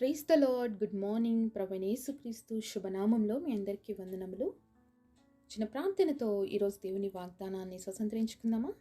Praise the lord. Good morning. ప్రభువైన యేసుక్రీస్తు శుభనామంలో మీ అందరికీ వందనములు. చిన్న ప్రార్థనతో ఈరోజు దేవుని వాగ్దానాన్ని స్వతంత్రించుకుందామా?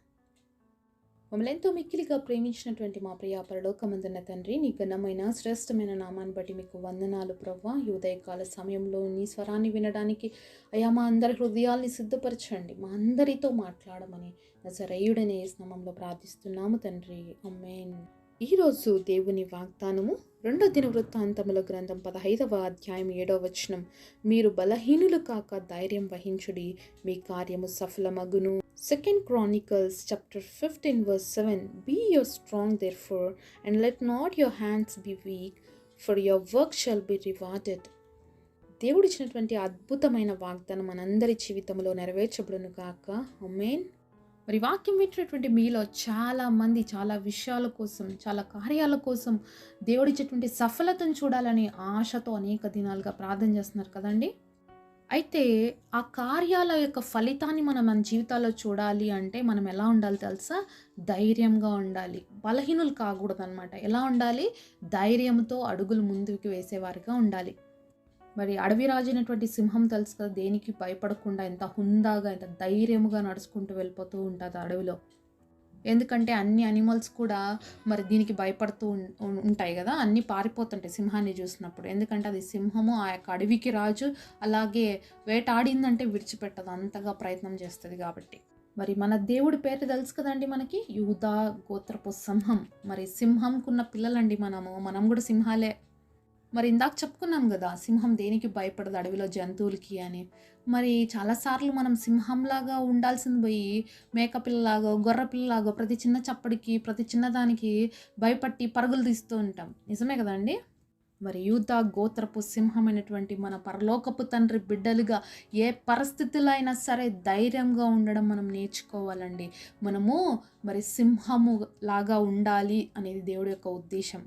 మమ్మల్ని ఎంతో మిక్కిలిగా ప్రేమించినటువంటి మా ప్రియ పరలోకమందున్న తండ్రి, నీ ఘనమైన శ్రేష్టమైన నామాన్ని బట్టి మీకు వందనాలు ప్రభువా. ఈ ఉదయకాల సమయంలో నీ స్వరాన్ని వినడానికి అయా మా అందరి హృదయాల్ని సిద్ధపరచండి, మా అందరితో మాట్లాడమని నజరేయుడనే యేసు నామములో ప్రార్థిస్తున్నాము తండ్రి, ఆమేన్. ఈరోజు దేవుని వాగ్దానము 2 దినవృత్తాంతముల గ్రంథం 15వ అధ్యాయం 7వ వచనం. మీరు బలహీనులు కాక ధైర్యం వహించుడి, మీ కార్యము సఫలమగును. 2 Chronicles chapter 15 verse 7. Be ye strong therefore, and let not your hands be weak, for your work shall be rewarded. దేవుడిచ్చినటువంటి అద్భుతమైన వాగ్దానం మనందరి జీవితంలో నెరవేర్చబడును కాక, ఆమేన్. మరి వాక్యం వింటున్నటువంటి మీలో చాలామంది చాలా విషయాల కోసం, చాలా కార్యాల కోసం దేవుడిచ్చేటువంటి సఫలతను చూడాలని ఆశతో అనేక దినాలుగా ప్రార్థన చేస్తున్నారు కదండి. అయితే ఆ కార్యాల యొక్క ఫలితాన్ని మనం మన జీవితాల్లో చూడాలి అంటే మనం ఎలా ఉండాలి తెలుసా? ధైర్యంగా ఉండాలి. బలహీనులు కాకూడదు అనమాట. ఎలా ఉండాలి? ధైర్యంతో అడుగులు ముందుకు వేసేవారిగా ఉండాలి. మరి అడవి రాజైనటువంటి సింహం తెలుసు కదా, దేనికి భయపడకుండా ఎంత హుందాగా, ఎంత ధైర్యముగా నడుచుకుంటూ వెళ్ళిపోతూ ఉంటుంది అడవిలో. ఎందుకంటే అన్ని అనిమల్స్ కూడా మరి దీనికి భయపడుతూ ఉంటాయి కదా, అన్నీ పారిపోతుంటాయి సింహాన్ని చూసినప్పుడు. ఎందుకంటే అది సింహము, ఆ యొక్క అడవికి రాజు. అలాగే వేటాడిందంటే విడిచిపెట్టదు, అంతగా ప్రయత్నం చేస్తుంది కాబట్టి. మరి మన దేవుడి పేరు తెలుసు కదండి మనకి, యూదా గోత్రపు సింహం. మరి సింహంకున్న పిల్లలండి మనం కూడా సింహాలే. మరి ఇందాక చెప్పుకున్నాం కదా, సింహం దేనికి భయపడదు అడవిలో జంతువులకి అని. మరి చాలాసార్లు మనం సింహంలాగా ఉండాల్సింది పోయి మేకపిల్లలాగో గొర్రెపిల్లలాగో ప్రతి చిన్న చప్పడికి, ప్రతి చిన్నదానికి భయపట్టి పరుగులు తీస్తూ ఉంటాం. నిజమే కదండి. మరి యూదా గోత్రపు సింహమైనటువంటి మన పరలోకపు తండ్రి బిడ్డలుగా ఏ పరిస్థితుల్లో అయినా సరే ధైర్యంగా ఉండడం మనం నేర్చుకోవాలండి. మనము మరి సింహము లాగా ఉండాలి అనేది దేవుడి యొక్క ఉద్దేశం.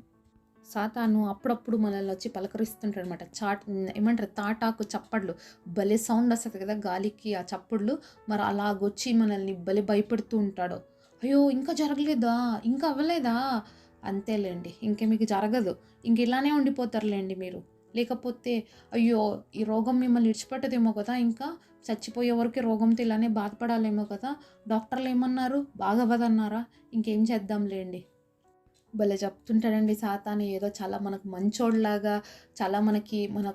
సాతాను అప్పుడప్పుడు మనల్ని వచ్చి పలకరిస్తుంటాడు అనమాట. ఏమంటారు, తాటాకు చప్పట్లు భలే సౌండ్ వస్తుంది కదా గాలికి, ఆ చప్పుళ్ళు. మరి అలాగొచ్చి మనల్ని భలే భయపెడుతూ ఉంటాడు. అయ్యో ఇంకా జరగలేదా, ఇంకా అవ్వలేదా, అంతేలేండి, ఇంకే మీకు జరగదు, ఇంక ఇలానే ఉండిపోతారులేండి మీరు. లేకపోతే అయ్యో ఈ రోగం మిమ్మల్ని విడిచిపెట్టదేమో కదా, ఇంకా చచ్చిపోయే వరకు రోగంతో ఇలానే బాధపడాలేమో కదా, డాక్టర్లు ఏమన్నారు, బాగవ్వదన్నారా, ఇంకేం చేద్దాంలేండి. భలే చెప్తుంటాడండి సాతాను. ఏదో చాలా మనకు మంచోడిలాగా, చాలా మన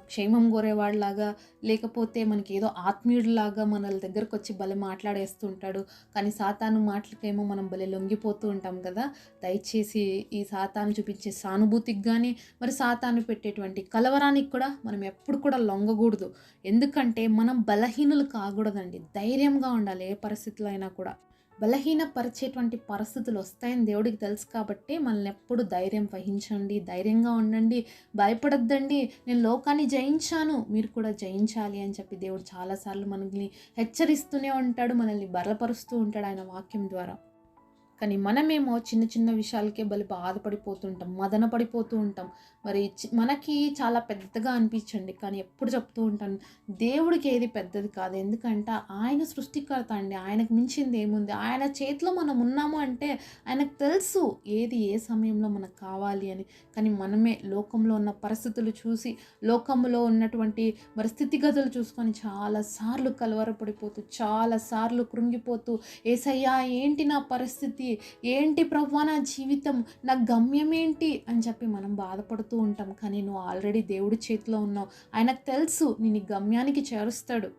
క్షేమం కోరేవాడిలాగా, లేకపోతే మనకి ఏదో ఆత్మీయుడిలాగా మన దగ్గరకు వచ్చి భలే మాట్లాడేస్తుంటాడు. కానీ సాతాను మాటలకేమో మనం భలే లొంగిపోతూ ఉంటాం కదా. దయచేసి ఈ సాతాను చూపించే సానుభూతికి కానీ, మరి సాతాను పెట్టేటువంటి కలవరానికి కూడా మనం ఎప్పుడు కూడా లొంగకూడదు. ఎందుకంటే మనం బలహీనులు కాకూడదండి, ధైర్యంగా ఉండాలి. ఏ పరిస్థితిలో అయినా కూడా బలహీనపరిచేటువంటి పరిస్థితులు వస్తాయని దేవుడికి తెలుసు కాబట్టి మనల్ని ఎప్పుడు ధైర్యం వహించండి, ధైర్యంగా ఉండండి, భయపడొద్దండి. నేను లోకాన్ని జయించాను, మీరు కూడా జయించాలి అని చెప్పి దేవుడు చాలాసార్లు మనల్ని హెచ్చరిస్తూనే ఉంటాడు, మనల్ని బలపరుస్తూ ఉంటాడు ఆయన వాక్యం ద్వారా. కానీ మనమేమో చిన్న చిన్న విషయాలకే బాధపడిపోతుంటాం, మదన పడిపోతూ ఉంటాం. మరి మనకి చాలా పెద్దగా అనిపించండి, కానీ ఎప్పుడు చెప్తూ ఉంటాను, దేవుడికి ఏది పెద్దది కాదు. ఎందుకంటే ఆయన సృష్టికర్త అండి, ఆయనకు మించింది ఏముంది. ఆయన చేతిలో మనం ఉన్నాము అంటే ఆయనకు తెలుసు ఏది ఏ సమయంలో మనకు కావాలి అని. కానీ మనమే లోకంలో ఉన్న పరిస్థితులు చూసి, లోకంలో ఉన్నటువంటి మరి స్థితిగతులు చూసుకొని చాలాసార్లు కలవరపడిపోతూ, చాలాసార్లు కృంగిపోతూ, ఏసయ్యా ఏంటి నా పరిస్థితి, ఏంటి ప్రభువా నా జీవితం, నా గమ్యం ఏంటి అని చెప్పి మనం బాధపడుతూ ఉంటాం. కానీ నువ్వు ఆల్రెడీ దేవుడి చేతిలో ఉన్నావు, ఆయనకు తెలుసు నిన్ను గమ్యానికి చేరుస్తాడు.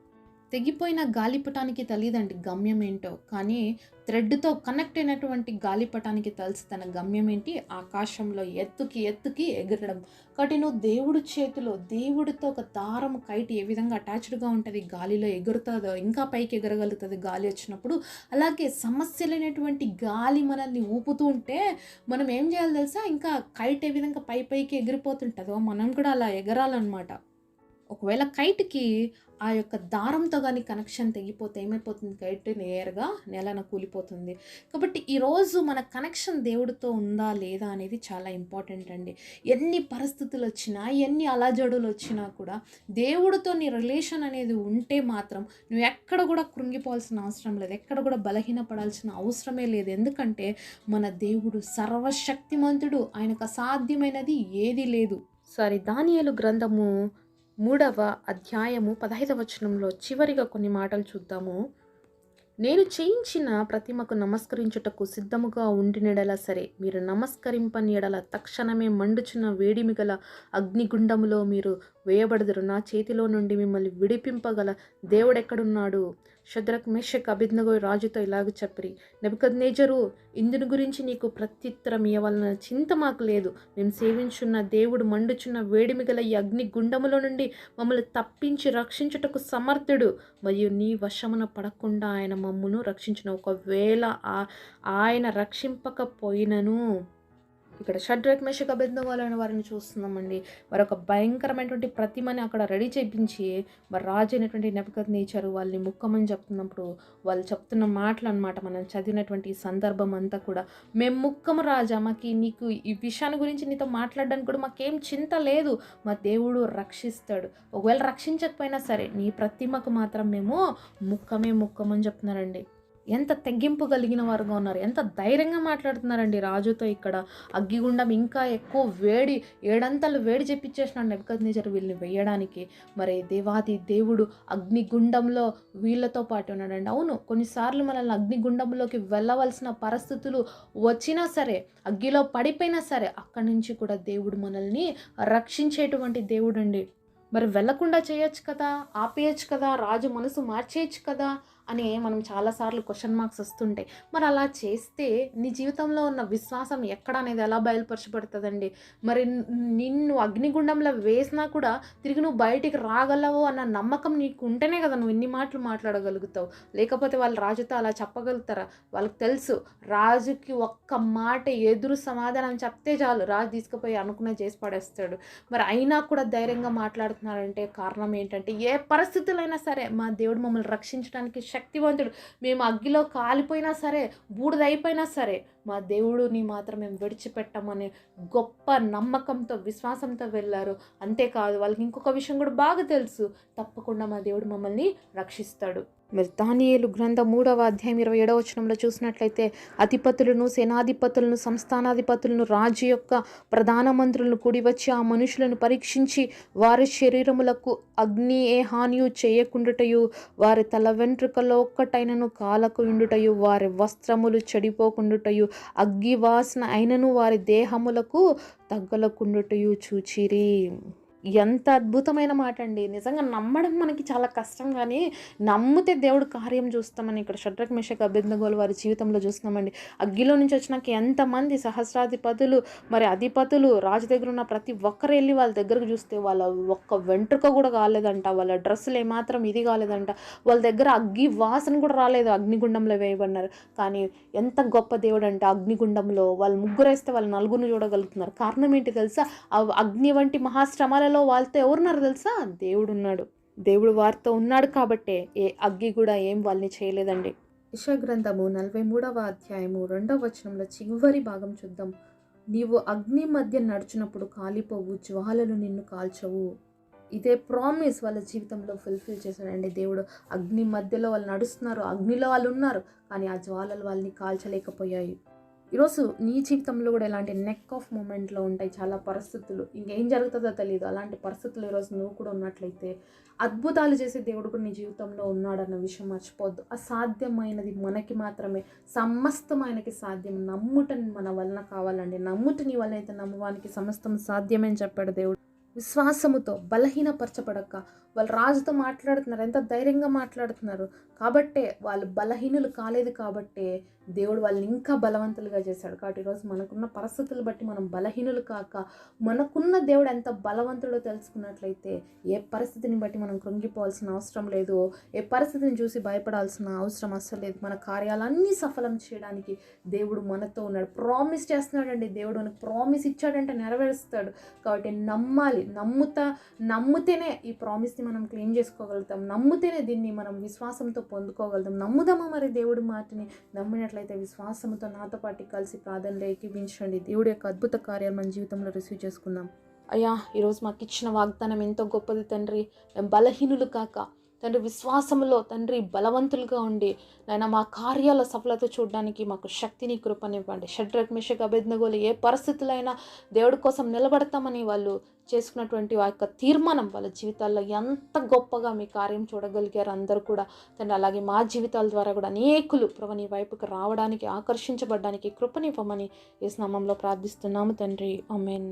తెగిపోయిన గాలిపటానికి తెలియదండి గమ్యం ఏంటో, కానీ థ్రెడ్తో కనెక్ట్ అయినటువంటి గాలిపటానికి తెలుసు తన గమ్యం ఏంటి. ఆకాశంలో ఎత్తుకి ఎగరడం. కాబట్టి నువ్వు దేవుడి చేతిలో, దేవుడితో ఒక దారం కైట్ ఏ విధంగా అటాచ్డ్గా ఉంటుంది, గాలిలో ఎగురుతుందో, ఇంకా పైకి ఎగరగలుగుతుంది గాలి వచ్చినప్పుడు. అలాగే సమస్యలైనటువంటి గాలి మనల్ని ఊపుతూ ఉంటే మనం ఏం చేయాలి తెలుసా, ఇంకా కైట్ ఏ విధంగా పైకి ఎగిరిపోతుంటుందో మనం కూడా అలా ఎగరాలన్నమాట. ఒకవేళ కైట్కి ఆ యొక్క దారంతో కానీ కనెక్షన్ తెగిపోతే ఏమైపోతుంది, కైట్ నేరుగా నేలన కూలిపోతుంది. కాబట్టి ఈరోజు మన కనెక్షన్ దేవుడితో ఉందా లేదా అనేది చాలా ఇంపార్టెంట్ అండి. ఎన్ని పరిస్థితులు వచ్చినా, ఎన్ని అలజడులు వచ్చినా కూడా దేవుడితో నీ రిలేషన్ అనేది ఉంటే మాత్రం నువ్వు ఎక్కడ కూడా కృంగిపోవాల్సిన అవసరం లేదు, ఎక్కడ కూడా బలహీనపడాల్సిన అవసరమే లేదు. ఎందుకంటే మన దేవుడు సర్వశక్తిమంతుడు, ఆయనకు అసాధ్యమైనది ఏది లేదు. దానియేలు గ్రంథము 3వ అధ్యాయము 15వ వచనంలో చివరిగా కొన్ని మాటలు చూద్దాము. నేను చేయించిన ప్రతిమకు నమస్కరించుటకు సిద్ధముగా ఉండినెడల సరే, మీరు నమస్కరింపని ఎడల తక్షణమే మండుచున్న వేడిమి గల అగ్నిగుండములో మీరు వేయబడదురు. నా చేతిలో నుండి మిమ్మల్ని విడిపింపగల దేవుడెక్కడున్నాడు? షద్రక్, మేషక్, అబేద్నెగో రాజుతో ఇలాగ చెప్పిరి, నెబుకద్నెజరు, ఇందుని గురించి నీకు ప్రత్యుత్తరం ఇవ్వవలన చింత మాకు లేదు. మేము సేవించున్న దేవుడు మండుచున్న వేడిమి గల ఈ అగ్ని గుండములో నుండి మమ్మల్ని తప్పించి రక్షించుటకు సమర్థుడు, మరియు నీ వశమున పడకుండా ఆయన మమ్మును రక్షించును. ఒకవేళ ఆయన రక్షింపకపోయినను, ఇక్కడ షడ్రక్, మేషక్, అబేద్నెగో అనే వారిని చూస్తున్నామండి. వారు ఒక భయంకరమైనటువంటి ప్రతిమని అక్కడ రెడీ చేయించి మరి రాజు అయినటువంటి నెబుకద్నెజరు వాళ్ళని ముక్కమని చెప్తున్నప్పుడు వాళ్ళు చెప్తున్న మాటలు అనమాట. మనం చదివినటువంటి ఈ సందర్భం అంతా కూడా, మేము ముక్కము రాజా, నీకు ఈ విషయాన్ని గురించి నీతో మాట్లాడడానికి కూడా మాకేం చింత లేదు, మా దేవుడు రక్షిస్తాడు. ఒకవేళ రక్షించకపోయినా సరే నీ ప్రతిమకు మాత్రం మేము ముక్కమని చెప్తున్నారండి. ఎంత తెగింపు కలిగిన వారుగా ఉన్నారు, ఎంత ధైర్యంగా మాట్లాడుతున్నారండి రాజుతో. ఇక్కడ అగ్గిగుండం ఇంకా ఎక్కువ వేడి, 7 అంతలు వేడి చెప్పించేసినాడు నెబుకద్నెజరు వీళ్ళని వేయడానికి. మరి దేవాది దేవుడు అగ్నిగుండంలో వీళ్ళతో పాటు ఉన్నాడండి. అవును, కొన్నిసార్లు మనల్ని అగ్నిగుండంలోకి వెళ్ళవలసిన పరిస్థితులు వచ్చినా సరే, అగ్గిలో పడిపోయినా సరే, అక్కడి నుంచి కూడా దేవుడు మనల్ని రక్షించేటువంటి దేవుడు అండి. మరి వెళ్ళకుండా చేయొచ్చు కదా, ఆపేయచ్చు కదా, రాజు మనసు మార్చేయచ్చు కదా అని మనం చాలాసార్లు క్వశ్చన్ మార్క్స్ వస్తుంటాయి. మరి అలా చేస్తే నీ జీవితంలో ఉన్న విశ్వాసం ఎక్కడ అనేది ఎలా బయలుపరచబడుతుందండి? మరి నిన్ను అగ్నిగుండంలో వేసినా కూడా తిరిగి నువ్వు బయటికి రాగలవు అన్న నమ్మకం నీకు ఉంటేనే కదా నువ్వు ఇన్ని మాటలు మాట్లాడగలుగుతావు. లేకపోతే వాళ్ళు రాజుతో అలా చెప్పగలుగుతారా? వాళ్ళకి తెలుసు, రాజుకి ఒక్క మాట ఎదురు సమాధానం చెప్తే చాలు, రాజు తీసుకుపోయి అనుకునే చేసి పడేస్తాడు. మరి అయినా కూడా ధైర్యంగా మాట్లాడుతున్నారంటే కారణం ఏంటంటే, ఏ పరిస్థితులైనా సరే మా దేవుడు మమ్మల్ని రక్షించడానికి శక్తివంతుడు, మేము అగ్గిలో కాలిపోయినా సరే, బూడిదైపోయినా సరే, మా దేవుడిని మాత్రం మేము విడిచిపెట్టమనే గొప్ప నమ్మకంతో, విశ్వాసంతో వెళ్ళారు. అంతేకాదు, వాళ్ళకి ఇంకొక విషయం కూడా బాగా తెలుసు, తప్పకుండా మా దేవుడు మమ్మల్ని రక్షిస్తాడు. మరి దానియేలు గ్రంథం 3వ అధ్యాయం 27వ వచనంలో చూసినట్లయితే, అధిపతులను, సేనాధిపతులను, సంస్థానాధిపతులను, రాజు యొక్క ప్రధానమంత్రులను కూడి వచ్చి ఆ మనుషులను పరీక్షించి వారి శరీరములకు అగ్ని ఏ హానియు చేయకుండుటయు, వారి తల వెంట్రుకలో ఒక్కటైనను కాలకుండుటయు, వారి వస్త్రములు చెడిపోకుండుటయు, అగ్గి వాసన అయినను వారి దేహములకు తగ్గలకుండుటయు చూచిరి. ఎంత అద్భుతమైన మాట అండి. నిజంగా నమ్మడం మనకి చాలా కష్టం, కానీ నమ్మితే దేవుడు కార్యం చూస్తామని ఇక్కడ షడ్రక్, మేషక్, అబేద్నెగోల వారి జీవితంలో చూస్తున్నామండి. అగ్గిలో నుంచి వచ్చినాక ఎంతమంది సహస్రాధిపతులు, మరి అధిపతులు, రాజు దగ్గర ఉన్న ప్రతి ఒక్కరు వెళ్ళి వాళ్ళ దగ్గరకు చూస్తే వాళ్ళ ఒక్క వెంట్రుక కూడా కాలేదంట, వాళ్ళ డ్రెస్సులు ఏమాత్రం ఇది కాలేదంట, వాళ్ళ దగ్గర అగ్గి వాసన కూడా రాలేదు, అగ్నిగుండంలో వేయబడినారు. కానీ ఎంత గొప్ప దేవుడు అంటే, అగ్నిగుండంలో వాళ్ళు ముగ్గురేస్తే వాళ్ళు నలుగురిని చూడగలుగుతున్నారు. కారణం ఏంటి తెలుసా? ఆ అగ్ని వంటి మహాశ్రమాల వాళ్ళతో ఎవరున్నారు తెలుసా? దేవుడు ఉన్నాడు. దేవుడు వారితో ఉన్నాడు కాబట్టే ఏ అగ్గి కూడా ఏం వాళ్ళని చేయలేదండి. యెషయా గ్రంథము 43వ అధ్యాయము 2వ వచనంలో చివరి భాగం చూద్దాం. నీవు అగ్ని మధ్య నడుచున్నప్పుడు కాలిపోవు, జ్వాలలు నిన్ను కాల్చవు. ఇదే ప్రామిస్ వాళ్ళ జీవితంలో ఫుల్ఫిల్ చేశాడండి దేవుడు. అగ్ని మధ్యలో వాళ్ళు నడుస్తున్నారు, అగ్నిలో వాళ్ళు ఉన్నారు, కానీ ఆ జ్వాలలు వాళ్ళని కాల్చలేకపోయాయి. ఈరోజు నీ జీవితంలో కూడా ఇలాంటి నెక్ ఆఫ్ మూమెంట్లో ఉంటాయి చాలా పరిస్థితులు, ఇంకేం జరుగుతుందో తెలియదు. అలాంటి పరిస్థితులు ఈరోజు నువ్వు కూడా ఉన్నట్లయితే, అద్భుతాలు చేసే దేవుడు కూడా నీ జీవితంలో ఉన్నాడన్న విషయం మర్చిపోద్దు. అసాధ్యమైనది మనకి మాత్రమే, సమస్తం ఆయనకి సాధ్యం. నమ్ముట మన వలన కావాలండి. నమ్ముట నీ వలన అయితే నమ్మవానికి సమస్తం సాధ్యమే అని చెప్పాడు దేవుడు. విశ్వాసముతో బలహీనపరచబడక వాళ్ళు రాజుతో మాట్లాడుతున్నారు, ఎంత ధైర్యంగా మాట్లాడుతున్నారు కాబట్టే, వాళ్ళు బలహీనులు కాలేదు కాబట్టే దేవుడు వాళ్ళని ఇంకా బలవంతులుగా చేశాడు. కాబట్టి ఈరోజు మనకున్న పరిస్థితులు బట్టి మనం బలహీనులు కాక, మనకున్న దేవుడు ఎంత బలవంతుడో తెలుసుకున్నట్లయితే ఏ పరిస్థితిని బట్టి మనం కృంగిపోవాల్సిన అవసరం లేదు, ఏ పరిస్థితిని చూసి భయపడాల్సిన అవసరం అస్సలు లేదు. మన కార్యాలన్నీ సఫలం చేయడానికి దేవుడు మనతో ఉన్నాడు. ప్రామిస్ చేస్తున్నాడండి దేవుడు, మనకు ప్రామిస్ ఇచ్చాడంటే నెరవేరుస్తాడు. కాబట్టి నమ్మాలి. నమ్మితేనే ఈ ప్రామిస్ని మనం క్లెయిమ్ చేసుకోగలుగుతాం, నమ్మితేనే దీన్ని మనం విశ్వాసంతో పొందుకోగలుగుతాం. నమ్ముదామా మరి దేవుడి మాటని? నమ్మినట్లయితే విశ్వాసంతో నాతో పాటు కలిసి ప్రార్థనలో ఏకీభించండి. దేవుడి యొక్క అద్భుత కార్యాలు మన జీవితంలో రిసీవ్ చేసుకుందాం. అయ్యా, ఈరోజు మాకు ఇచ్చిన వాగ్దానం ఎంతో గొప్పది తండ్రి. బలహీనులు కాక తండ్రి విశ్వాసములో తండ్రి బలవంతులుగా ఉండి నాయన మా కార్యాల సఫలత చూడడానికి మాకు శక్తిని కృపనివ్వండి. షడ్రక్ మెషక్ అబేద్నెగోలు ఏ పరిస్థితులైనా దేవుడి కోసం నిలబడతామని వాళ్ళు చేసుకున్నటువంటి ఆ యొక్క తీర్మానం వాళ్ళ జీవితాల్లో ఎంత గొప్పగా మీ కార్యం చూడగలిగారు అందరూ కూడా తండ్రి. అలాగే మా జీవితాల ద్వారా కూడా అనేకులు ప్రభు నీ వైపుకి రావడానికి, ఆకర్షించబడడానికి కృపనివ్వమని యేసు నామములో ప్రార్థిస్తున్నాము తండ్రి. ఆమేన్.